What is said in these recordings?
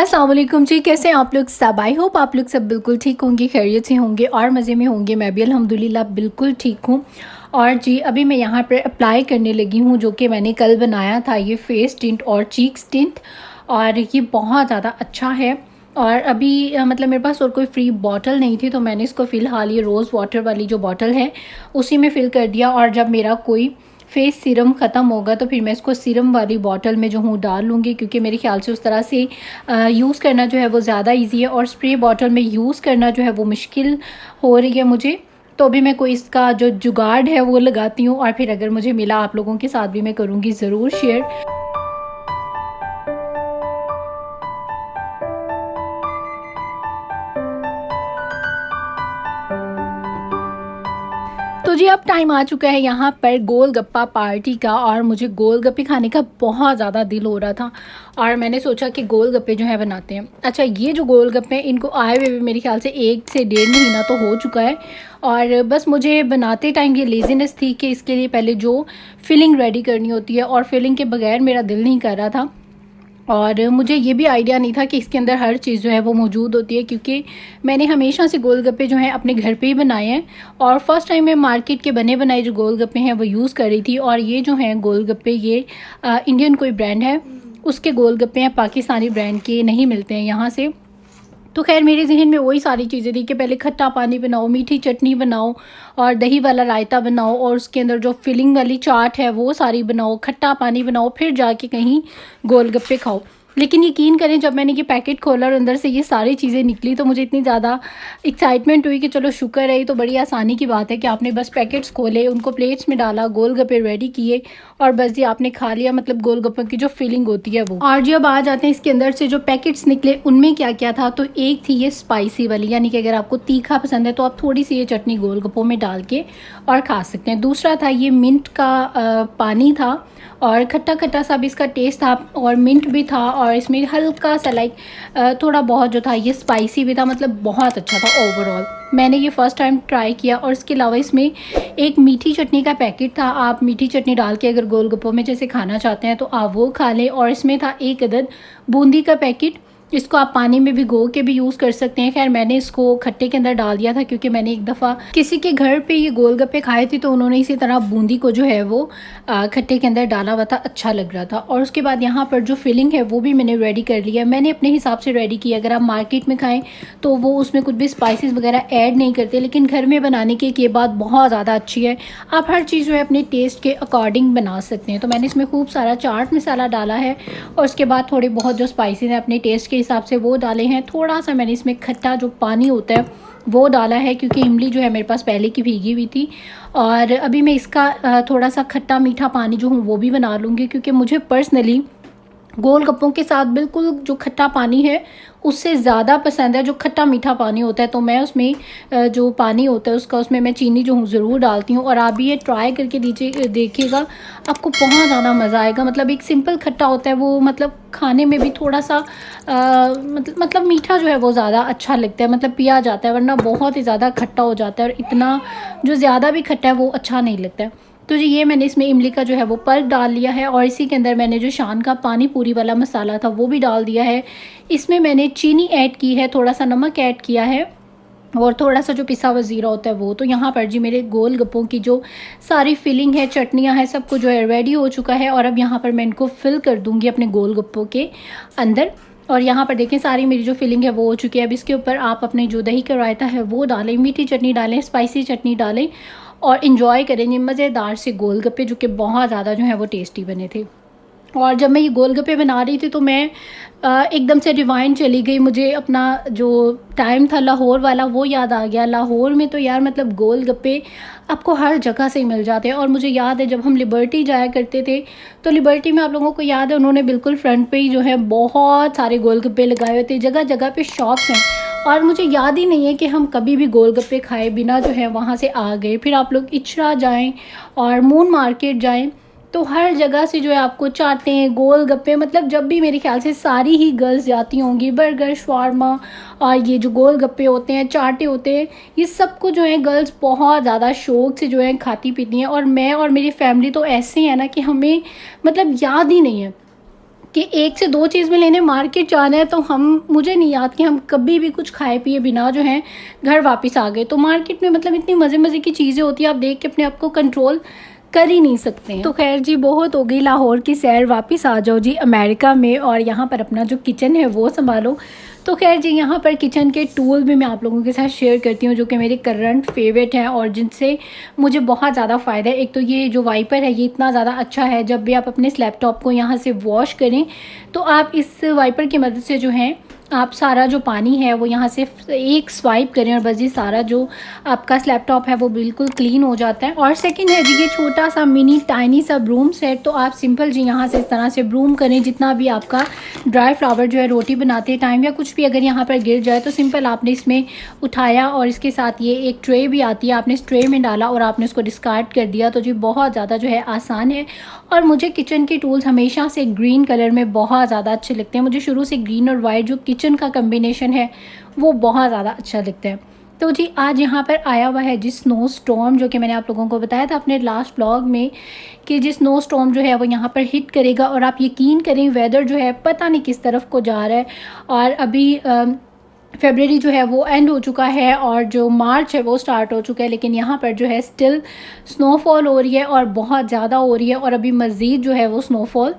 अस्सलाम वालेकुम जी, कैसे हैं आप लोग सब। आई होप आप लोग सब बिल्कुल ठीक होंगे, खैरियत से होंगे और मज़े में होंगे। मैं भी अल्हम्दुलिल्लाह बिल्कुल ठीक हूँ। और जी अभी मैं यहाँ पर अप्लाई करने लगी हूँ, जो कि मैंने कल बनाया था, ये फेस टिंट और चीक्स टिंट। और ये बहुत ज़्यादा अच्छा है। और अभी मतलब मेरे पास और कोई फ्री बॉटल नहीं थी, तो मैंने इसको फ़िलहाल ये रोज़ वाटर वाली जो बॉटल है उसी में फ़िल कर दिया। और जब मेरा कोई फेस सीरम ख़त्म होगा तो फिर मैं इसको सीरम वाली बॉटल में जो हूँ डाल लूँगी, क्योंकि मेरे ख्याल से उस तरह से यूज़ करना जो है वो ज़्यादा इजी है। और स्प्रे बॉटल में यूज़ करना जो है वो मुश्किल हो रही है मुझे। तो अभी मैं कोई इसका जो जुगाड़ है वो लगाती हूँ, और फिर अगर मुझे मिला आप लोगों के साथ भी मैं करूँगी ज़रूर शेयर। तो जी अब टाइम आ चुका है यहाँ पर गोलगप्पा पार्टी का, और मुझे गोलगप्पे खाने का बहुत ज़्यादा दिल हो रहा था। और मैंने सोचा कि गोलगप्पे जो है बनाते हैं। अच्छा, ये जो गोलगप्पे हैं इनको आए हुए भी मेरे ख्याल से 1 से 1.5 महीना तो हो चुका है। और बस मुझे बनाते टाइम ये लेज़ीनेस थी कि इसके लिए पहले जो फिलिंग रेडी करनी होती है, और फिलिंग के बगैर मेरा दिल नहीं कर रहा था। और मुझे ये भी आइडिया नहीं था कि इसके अंदर हर चीज़ जो है वो मौजूद होती है, क्योंकि मैंने हमेशा से गोलगप्पे जो हैं अपने घर पे ही बनाए हैं। और फर्स्ट टाइम मैं मार्केट के बने बनाए जो गोलगप्पे हैं वो यूज़ कर रही थी। और ये जो हैं गोलगप्पे, ये इंडियन कोई ब्रांड है उसके गोलगप्पे हैं, पाकिस्तानी ब्रांड के नहीं मिलते हैं यहाँ से। तो खैर मेरे ज़हन में वही सारी चीज़ें थी कि पहले खट्टा पानी बनाओ, मीठी चटनी बनाओ, और दही वाला रायता बनाओ, और उसके अंदर जो फिलिंग वाली चाट है वो सारी बनाओ, खट्टा पानी बनाओ, फिर जाके कहीं गोलगप्पे खाओ। लेकिन यकीन करें, जब मैंने ये पैकेट खोला और अंदर से ये सारी चीज़ें निकली तो मुझे इतनी ज़्यादा एक्साइटमेंट हुई कि चलो शुक्र है, ये तो बड़ी आसानी की बात है कि आपने बस पैकेट्स खोले, उनको प्लेट्स में डाला, गोलगप्पे रेडी किए और बस जी आपने खा लिया। मतलब गोलगप्पे की जो फीलिंग होती है वो। और जी अब आ जाते हैं इसके अंदर से जो पैकेट्स निकले उनमें क्या क्या था। तो एक थी ये स्पाइसी वाली, यानी कि अगर आपको तीखा पसंद है तो आप थोड़ी सी ये चटनी गोलगप्पों में डाल के और खा सकते हैं। दूसरा था ये मिंट का पानी था, और खट्टा खट्टा सा भी इसका टेस्ट था, और मिंट भी था, और इसमें हल्का सा लाइक थोड़ा बहुत जो था ये स्पाइसी भी था। मतलब बहुत अच्छा था ओवरऑल। मैंने ये फ़र्स्ट टाइम ट्राई किया। और इसके अलावा इसमें एक मीठी चटनी का पैकेट था। आप मीठी चटनी डाल के अगर गोलगप्पों में जैसे खाना चाहते हैं तो आप वो खा लें। और इसमें था 1 अदद बूंदी का पैकेट। इसको आप पानी में भिगो के भी यूज़ कर सकते हैं। खैर मैंने इसको खट्टे के अंदर डाल दिया था, क्योंकि मैंने एक दफ़ा किसी के घर पे ये गोलगप्पे खाए थे तो उन्होंने इसी तरह बूंदी को जो है वो खट्टे के अंदर डाला हुआ था, अच्छा लग रहा था। और उसके बाद यहाँ पर जो फिलिंग है वो भी मैंने रेडी कर लिया। मैंने अपने हिसाब से रेडी किया। अगर आप मार्केट में खाएँ तो वो उसमें कुछ भी स्पाइसेस वगैरह ऐड नहीं करते, लेकिन घर में बनाने की ये बात बहुत ज़्यादा अच्छी है, आप हर चीज़ जो है अपने टेस्ट के अकॉर्डिंग बना सकते हैं। तो मैंने इसमें खूब सारा चाट मसाला डाला है, और उसके बाद थोड़े बहुत जो स्पाइसेस हैं अपने टेस्ट के हिसाब से वो डाले हैं। थोड़ा सा मैंने इसमें खट्टा जो पानी होता है वो डाला है, क्योंकि इमली जो है मेरे पास पहले की भीगी हुई थी। और अभी मैं इसका थोड़ा सा खट्टा मीठा पानी जो हूँ वो भी बना लूँगी, क्योंकि मुझे पर्सनली गोलगप्पों के साथ बिल्कुल जो खट्टा पानी है उससे ज़्यादा पसंद है जो खट्टा मीठा पानी होता है। तो मैं उसमें जो पानी होता है उसका, उसमें मैं चीनी जो हूँ ज़रूर डालती हूँ। और आप भी ये ट्राई करके दीजिए, देखिएगा आपको बहुत ज़्यादा मज़ा आएगा। मतलब एक सिंपल खट्टा होता है वो, मतलब खाने में भी थोड़ा सा मतलब मीठा जो है वो ज़्यादा अच्छा लगता है, मतलब पिया जाता है, वरना बहुत ही ज़्यादा खट्टा हो जाता है, और इतना जो ज़्यादा भी खट्टा है वो अच्छा नहीं लगता है। तो जी ये मैंने इसमें इमली का जो है वो पल्प डाल लिया है, और इसी के अंदर मैंने जो शान का पानी पूरी वाला मसाला था वो भी डाल दिया है। इसमें मैंने चीनी ऐड की है, थोड़ा सा नमक ऐड किया है, और थोड़ा सा जो पिसा हुआ ज़ीरा होता है वो। तो यहाँ पर जी मेरे गोलगप्पों की जो सारी फिलिंग है, चटनियाँ हैं, सब कुछ जो है रेडी हो चुका है। और अब यहाँ पर मैं इनको फिल कर दूँगी अपने गोलगप्पों के अंदर। और यहाँ पर देखें सारी मेरी जो फिलिंग है वो हो चुकी है। अब इसके ऊपर आप अपने जो दही का रायता है वो डालें, मीठी चटनी डालें, स्पाइसी चटनी डालें, और इन्जॉय करेंगे मज़ेदार से गोलगप्पे, जो कि बहुत ज़्यादा जो है वो टेस्टी बने थे। और जब मैं ये गोलगप्पे बना रही थी तो मैं एकदम से रिवाइंड चली गई। मुझे अपना जो टाइम था लाहौर वाला वो याद आ गया। लाहौर में तो यार मतलब गोलगप्पे आपको हर जगह से मिल जाते हैं। और मुझे याद है जब हम लिबर्टी जाया करते थे तो लिबर्टी में आप लोगों को याद है उन्होंने बिल्कुल फ्रंट पे ही जो है बहुत सारे गोलगप्पे लगाए हुए थे, जगह जगह पे शॉप्स हैं। और मुझे याद ही नहीं है कि हम कभी भी गोलगप्पे खाए बिना जो है वहाँ से आ गए। फिर आप लोग इचरा जाएँ और मून मार्केट जाएँ तो हर जगह से जो है आपको चाटें, गोलगप्पे, मतलब जब भी मेरे ख्याल से सारी ही गर्ल्स जाती होंगी, बर्गर, शवारमा और ये जो गोलगप्पे होते हैं, चाटे होते हैं, ये सब को जो है गर्ल्स बहुत ज़्यादा शौक़ से जो है खाती पीती हैं। और मैं और मेरी फैमिली तो ऐसे हैं ना कि हमें मतलब याद ही नहीं है कि 1 से 2 चीज़ में लेने मार्केट जाना है, तो मुझे नहीं याद कि हम कभी भी कुछ खाए पिए बिना जो है घर वापस आ गए। तो मार्केट में मतलब इतनी मज़े मज़े की चीज़ें होती हैं, आप देख के अपने आप को कंट्रोल कर ही नहीं सकते हैं। तो खैर जी, बहुत हो गई लाहौर की सैर, वापस आ जाओ जी अमेरिका में और यहाँ पर अपना जो किचन है वो संभालो। तो खैर जी, यहाँ पर किचन के टूल भी मैं आप लोगों के साथ शेयर करती हूँ जो कि मेरे करंट फेवरेट हैं और जिनसे मुझे बहुत ज़्यादा फ़ायदा है। एक तो ये जो वाइपर है ये इतना ज़्यादा अच्छा है, जब भी आप अपने लैपटॉप को यहाँ से वॉश करें तो आप इस वाइपर की मदद से जो है आप सारा जो पानी है वो यहाँ से एक स्वाइप करें और बस ये सारा जो आपका लैपटॉप है वो बिल्कुल क्लीन हो जाता है। और सेकंड है जी ये छोटा सा मिनी टाइनी सा ब्रूम सेट। तो आप सिंपल जी यहाँ से इस तरह से ब्रूम करें, जितना भी आपका ड्राई फ्लावर जो है रोटी बनाते टाइम या कुछ भी अगर यहाँ पर गिर जाए तो सिंपल आपने इसमें उठाया और इसके साथ ये एक ट्रे भी आती है, आपने इस ट्रे में डाला और आपने उसको डिस्कार्ड कर दिया। तो जी बहुत ज़्यादा जो है आसान है। और मुझे किचन के टूल्स हमेशा से ग्रीन कलर में बहुत ज़्यादा अच्छे लगते हैं। मुझे शुरू से ग्रीन और वाइट जो किचन का कम्बिनेशन है वो बहुत ज़्यादा अच्छा लगता है। तो जी आज यहाँ पर आया हुआ है जी स्नो स्टॉर्म, जो कि मैंने आप लोगों को बताया था अपने लास्ट ब्लॉग में कि जी स्नो स्टॉर्म जो है वो यहाँ पर हिट करेगा। और आप यकीन करें वेदर जो है पता नहीं किस तरफ को जा रहा है। और अभी फरवरी जो है वो एंड हो चुका है और जो मार्च है वो स्टार्ट हो चुका है, लेकिन यहाँ पर जो है स्टिल स्नोफॉल हो रही है और बहुत ज़्यादा हो रही है। और अभी मज़ीद जो है वो स्नोफॉल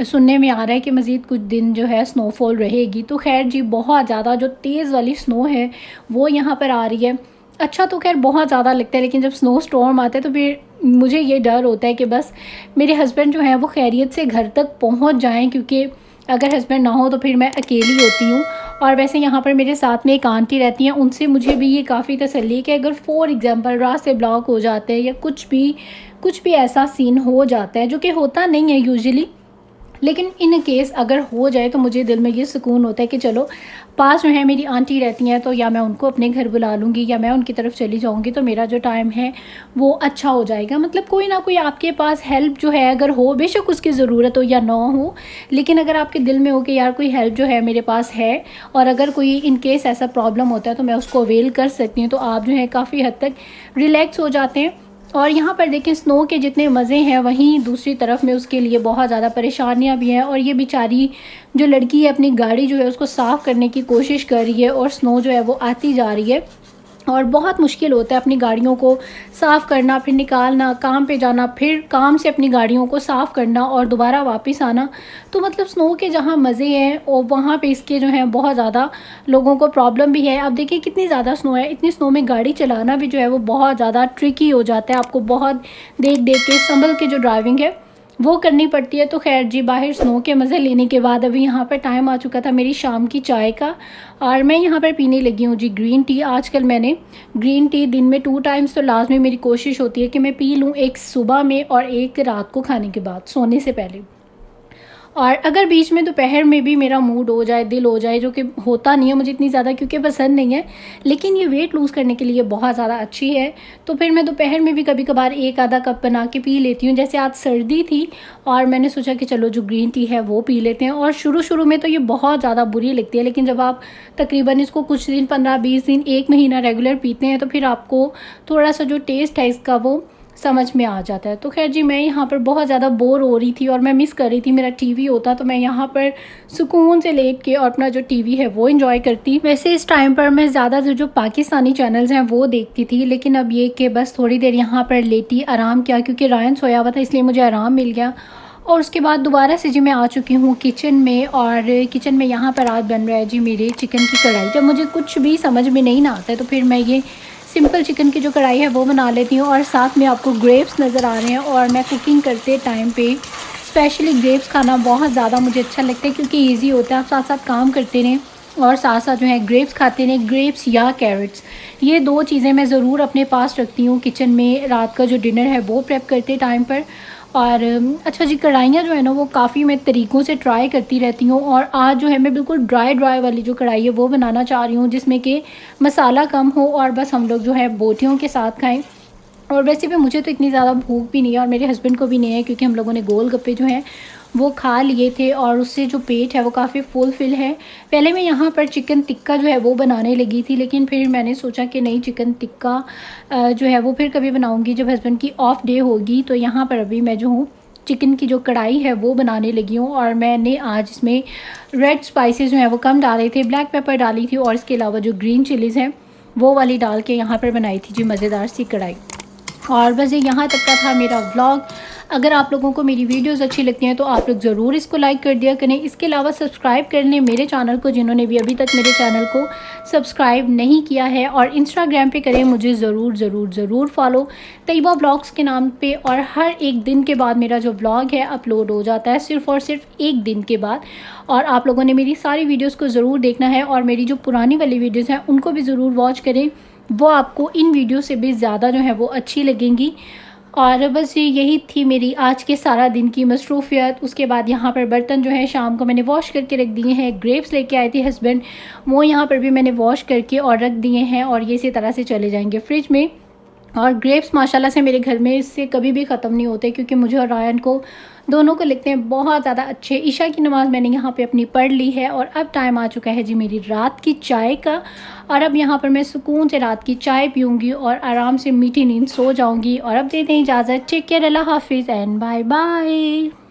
सुनने में आ रहा है कि मज़ीद कुछ दिन जो है स्नोफॉल रहेगी। तो खैर जी बहुत ज़्यादा जो तेज़ वाली स्नो है वो यहाँ पर आ रही है। अच्छा तो खैर बहुत ज़्यादा लगता है, लेकिन जब स्नो स्टॉर्म आता है तो फिर मुझे ये डर होता है कि बस मेरे हस्बैंड जो हैं वो खैरियत से घर तक पहुँच जाएँ, क्योंकि अगर हस्बैंड ना हो तो फिर मैं अकेली होती हूँ। और वैसे यहाँ पर मेरे साथ में एक आंटी रहती हैं, उनसे मुझे भी ये काफ़ी तसल्ली है कि अगर फॉर एग्ज़ाम्पल रास्ते ब्लॉक हो जाते हैं या कुछ भी ऐसा सीन हो जाता है जो कि होता नहीं है यूजुअली, लेकिन इन केस अगर हो जाए तो मुझे दिल में ये सुकून होता है कि चलो पास जो है मेरी आंटी रहती हैं, तो या मैं उनको अपने घर बुला लूँगी या मैं उनकी तरफ चली जाऊँगी, तो मेरा जो टाइम है वो अच्छा हो जाएगा। मतलब कोई ना कोई आपके पास हेल्प जो है अगर हो, बेशक उसकी ज़रूरत हो या ना हो, लेकिन अगर आपके दिल में हो कि यार कोई हेल्प जो है मेरे पास है और अगर कोई इन केस ऐसा प्रॉब्लम होता है तो मैं उसको अवेल कर सकती हूँ, तो आप जो है काफ़ी हद तक रिलैक्स हो जाते हैं। और यहाँ पर देखें स्नो के जितने मज़े हैं वहीं दूसरी तरफ में उसके लिए बहुत ज़्यादा परेशानियाँ भी हैं। और ये बेचारी जो लड़की है अपनी गाड़ी जो है उसको साफ़ करने की कोशिश कर रही है और स्नो जो है वो आती जा रही है और बहुत मुश्किल होता है अपनी गाड़ियों को साफ़ करना, फिर निकालना, काम पे जाना, फिर काम से अपनी गाड़ियों को साफ़ करना और दोबारा वापस आना। तो मतलब स्नो के जहाँ मज़े हैं और वहाँ पे इसके जो हैं बहुत ज़्यादा लोगों को प्रॉब्लम भी है। आप देखिए कितनी ज़्यादा स्नो है, इतनी स्नो में गाड़ी चलाना भी जो है वो बहुत ज़्यादा ट्रिकी हो जाता है। आपको बहुत देख के संभल के जो ड्राइविंग है वो करनी पड़ती है। तो खैर जी बाहर स्नो के मज़े लेने के बाद अभी यहाँ पर टाइम आ चुका था मेरी शाम की चाय का और मैं यहाँ पर पीने लगी हूँ जी ग्रीन टी। आजकल मैंने ग्रीन टी दिन में 2 टाइम्स तो लाजमी मेरी कोशिश होती है कि मैं पी लूँ, एक सुबह में और एक रात को खाने के बाद सोने से पहले। और अगर बीच में दोपहर में भी मेरा मूड हो जाए, दिल हो जाए, जो कि होता नहीं है मुझे इतनी ज़्यादा क्योंकि पसंद नहीं है, लेकिन ये वेट लूज़ करने के लिए बहुत ज़्यादा अच्छी है, तो फिर मैं दोपहर में भी कभी कभार एक आधा कप बना के पी लेती हूँ। जैसे आज सर्दी थी और मैंने सोचा कि चलो जो ग्रीन टी है वो पी लेते हैं। और शुरू में तो ये बहुत ज़्यादा बुरी लगती है, लेकिन जब आप तकरीबन इसको कुछ दिन 15-20 दिन 1 महीना रेगुलर पीते हैं तो फिर आपको थोड़ा सा जो टेस्ट है इसका वो समझ में आ जाता है। तो खैर जी मैं यहाँ पर बहुत ज़्यादा बोर हो रही थी और मैं मिस कर रही थी मेरा टीवी होता, तो मैं यहाँ पर सुकून से लेट के और अपना जो टीवी है वो एंजॉय करती। वैसे इस टाइम पर मैं ज़्यादातर जो पाकिस्तानी चैनल्स हैं वो देखती थी, लेकिन अब ये कि बस थोड़ी देर यहाँ पर लेटी आराम किया क्योंकि रायन सोया हुआ था इसलिए मुझे आराम मिल गया। और उसके बाद दोबारा से जी मैं आ चुकी हूँ किचन में और किचन में यहाँ पर आज बन रहा है जी मेरे चिकन की कढ़ाई। जब मुझे कुछ भी समझ में नहीं ना आता है तो फिर मैं ये सिंपल चिकन की जो कढ़ाई है वो बना लेती हूँ। और साथ में आपको ग्रेप्स नज़र आ रहे हैं और मैं कुकिंग करते टाइम पे स्पेशली ग्रेप्स खाना बहुत ज़्यादा मुझे अच्छा लगता है क्योंकि ईजी होता है, आप साथ साथ काम करते रहें और साथ साथ जो है ग्रेप्स खाते रहें। ग्रेप्स या कैरेट्स ये 2 चीज़ें मैं ज़रूर अपने पास रखती हूँ किचन में रात का जो डिनर है वो प्रेप करते टाइम पर। और अच्छा जी कढ़ाइयाँ जो है ना वो काफ़ी मैं तरीक़ों से ट्राई करती रहती हूँ और आज जो है मैं बिल्कुल ड्राई वाली जो कढ़ाई है वो बनाना चाह रही हूँ जिसमें कि मसाला कम हो और बस हम लोग जो है बोटियों के साथ खाएं। और वैसे भी मुझे तो इतनी ज़्यादा भूख भी नहीं है और मेरे हस्बैंड को भी नहीं है क्योंकि हम लोगों ने गोलगप्पे जो हैं वो खा लिए थे और उससे जो पेट है वो काफ़ी फुलफिल है। पहले मैं यहाँ पर चिकन टिक्का जो है वो बनाने लगी थी, लेकिन फिर मैंने सोचा कि नहीं चिकन टिक्का जो है वो फिर कभी बनाऊँगी जब हस्बैंड की ऑफ डे होगी। तो यहाँ पर अभी मैं जो हूँ चिकन की जो कढ़ाई है वो बनाने लगी हूँ। और मैंने आज इसमें रेड स्पाइसेस जो हैं वो कम डाले थे, ब्लैक पेपर डाली थी और इसके अलावा जो ग्रीन चिलीज़ हैं वो वाली डाल के यहाँ पर बनाई थी जी मज़ेदार सी कढ़ाई। और बस ये यहाँ तक का था मेरा व्लॉग। अगर आप लोगों को मेरी वीडियोस अच्छी लगती हैं तो आप लोग ज़रूर इसको लाइक कर दिया करें। इसके अलावा सब्सक्राइब कर लें मेरे चैनल को, जिन्होंने भी अभी तक मेरे चैनल को सब्सक्राइब नहीं किया है। और इंस्टाग्राम पे करें मुझे ज़रूर फॉलो, तैयबा व्लॉग्स के नाम पे। और हर एक दिन के बाद मेरा जो व्लॉग है अपलोड हो जाता है, सिर्फ़ और सिर्फ एक दिन के बाद। और आप लोगों ने मेरी सारी वीडियोज़ को ज़रूर देखना है और मेरी जो पुरानी वाली वीडियोज़ हैं उनको भी ज़रूर वॉच करें, वो आपको इन वीडियो से भी ज़्यादा जो है वो अच्छी लगेंगी। और बस यही थी मेरी आज के सारा दिन की मसरूफ़ियत। उसके बाद यहाँ पर बर्तन जो है शाम को मैंने वॉश करके रख दिए हैं। ग्रेप्स लेके आए थे हस्बैंड, वो यहाँ पर भी मैंने वॉश करके और रख दिए हैं और ये इसी तरह से चले जाएंगे फ्रिज में। और ग्रेप्स माशाल्लाह से मेरे घर में इससे कभी भी ख़त्म नहीं होते, क्योंकि मुझे और रायन को दोनों को लिखते हैं बहुत ज़्यादा अच्छे। ईशा की नमाज़ मैंने यहाँ पे अपनी पढ़ ली है और अब टाइम आ चुका है जी मेरी रात की चाय का। और अब यहाँ पर मैं सुकून से रात की चाय पीऊँगी और आराम से मीठी नींद सो जाऊँगी। और अब देते हैं इजाज़त। टेक केयर, अल्लाह हाफिज़ एंड बाय बाय।